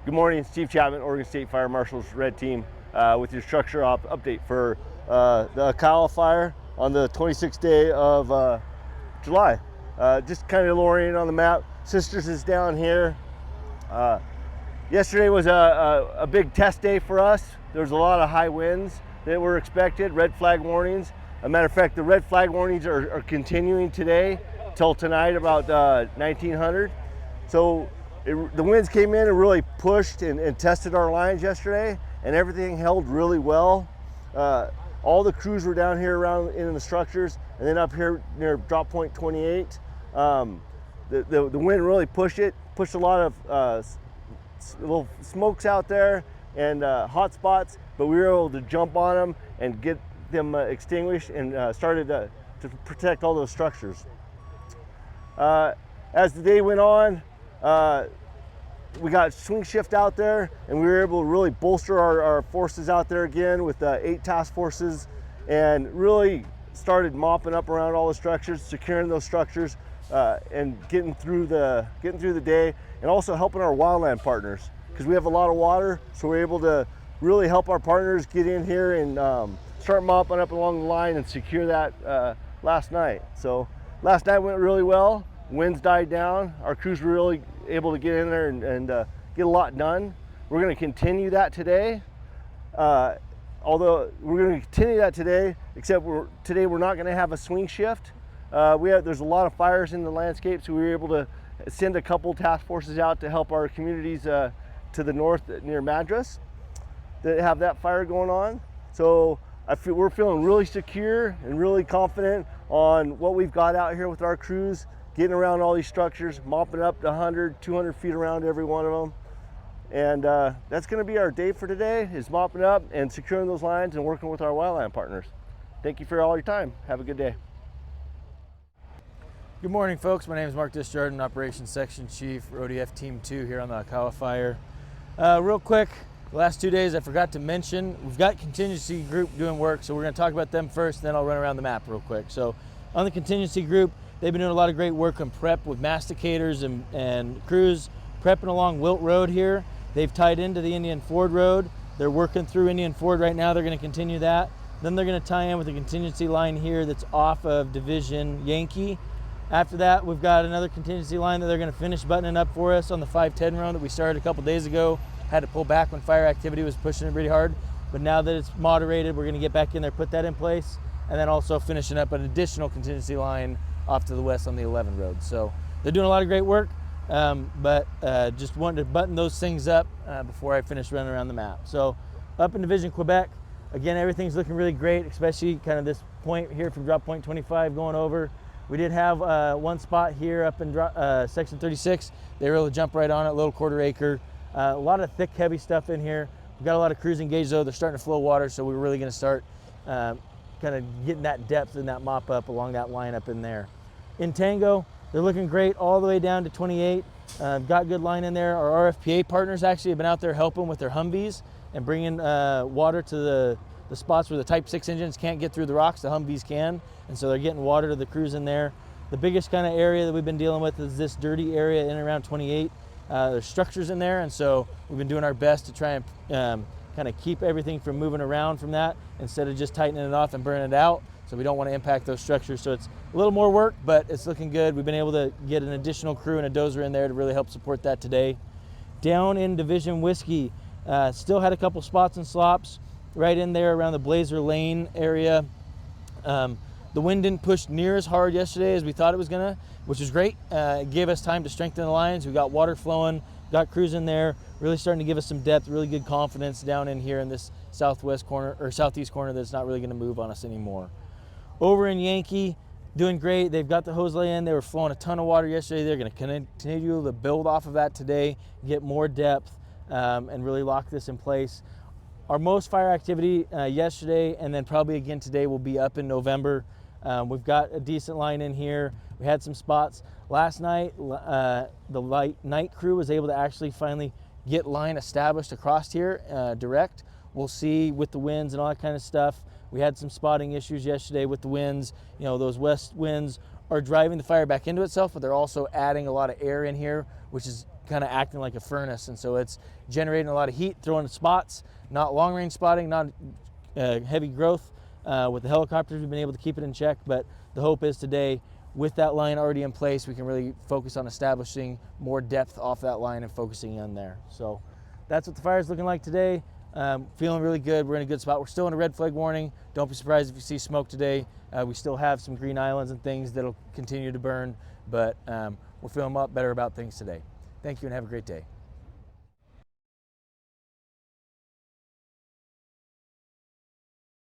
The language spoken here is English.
Good morning, Steve Chapman, Oregon State Fire Marshal's Red Team, with your structure update for the Akawa fire on the 26th day of July. Just kind of oriented on the map. Sisters is down here. Yesterday was a big test day for us. There was a lot of high winds that were expected, red flag warnings. As a matter of fact, the red flag warnings are continuing today till tonight about 1900. So the winds came in and really pushed and tested our lines yesterday, and everything held really well. All the crews were down here around in the structures, and then up here near drop point 28. The wind really pushed a lot of little smokes out there and hot spots, but we were able to jump on them and get them extinguished and started to protect all those structures. As the day went on, we got swing shift out there, and we were able to really bolster our forces out there again with 8 task forces, and really started mopping up around all the structures, securing those structures, and getting through the day, and also helping our wildland partners because we have a lot of water, so we're able to really help our partners get in here and start mopping up along the line and secure that last night. So last night went really well. Winds died down. Our crews were really able to get in there and get a lot done. We're going to continue that today. Except today we're not going to have a swing shift. There's a lot of fires in the landscape, so we were able to send a couple task forces out to help our communities to the north near Madras that have that fire going on. So we're feeling really secure and really confident on what we've got out here with our crews, getting around all these structures, mopping up to 100, 200 feet around every one of them. And that's going to be our day for today, is mopping up and securing those lines and working with our wildland partners. Thank you for all your time. Have a good day. Good morning, folks. My name is Mark Disjardin, Operations Section Chief, RODF Team 2 here on the Akawa Fire. Real quick, the last 2 days I forgot to mention, we've got contingency group doing work, so we're going to talk about them first, then I'll run around the map real quick. So on the contingency group, they've been doing a lot of great work on prep with masticators and crews, prepping along Wilt Road here. They've tied into the Indian Ford Road. They're working through Indian Ford right now. They're going to continue that. Then they're going to tie in with a contingency line here that's off of Division Yankee. After that, we've got another contingency line that they're going to finish buttoning up for us on the 510 road that we started a couple days ago. Had to pull back when fire activity was pushing it really hard. But now that it's moderated, we're going to get back in there, put that in place, and then also finishing up an additional contingency line off to the west on the 11 road. So they're doing a lot of great work, but just wanted to button those things up before I finish running around the map. So up in Division Quebec, again, everything's looking really great, especially kind of this point here from drop point 25 going over. We did have one spot here up in section 36. They were able to jump right on it, a little quarter acre. A lot of thick, heavy stuff in here. We've got a lot of crews engaged though. They're starting to flow water, so we're really gonna start kind of getting that depth and that mop up along that line up in there. In Tango, they're looking great all the way down to 28. Got good line in there. Our RFPA partners actually have been out there helping with their Humvees and bringing water to the spots where the Type 6 engines can't get through the rocks, the Humvees can, and so they're getting water to the crews in there. The biggest kind of area that we've been dealing with is this dirty area in and around 28. There's structures in there, and so we've been doing our best to try and kind of keep everything from moving around from that instead of just tightening it off and burning it out. So we don't want to impact those structures. So it's a little more work, but it's looking good. We've been able to get an additional crew and a dozer in there to really help support that today. Down in Division Whiskey, still had a couple spots and slops right in there around the Blazer Lane area. The wind didn't push near as hard yesterday as we thought it was gonna, which is great. It gave us time to strengthen the lines. We got water flowing, got crews in there, really starting to give us some depth, really good confidence down in here in this southwest corner or southeast corner that's not really gonna move on us anymore. Over in Yankee, doing great. They've got the hose lay in. They were flowing a ton of water yesterday. They're gonna continue to build off of that today, get more depth, and really lock this in place. Our most fire activity yesterday and then probably again today will be up in November. We've got a decent line in here. We had some spots. Last night, the night crew was able to actually finally get line established across here direct. We'll see with the winds and all that kind of stuff. We had some spotting issues yesterday with the winds. You know, those west winds are driving the fire back into itself, but they're also adding a lot of air in here, which is kind of acting like a furnace, and so it's generating a lot of heat, throwing spots, not long range spotting, not heavy growth. With the helicopters, we've been able to keep it in check, but the hope is today, with that line already in place, we can really focus on establishing more depth off that line and focusing on there. So that's what the fire is looking like today. Feeling really good. We're in a good spot. We're still in a red flag warning. Don't be surprised if you see smoke today. We still have some green islands and things that'll continue to burn, but we're feeling a lot better about things today. Thank you and have a great day.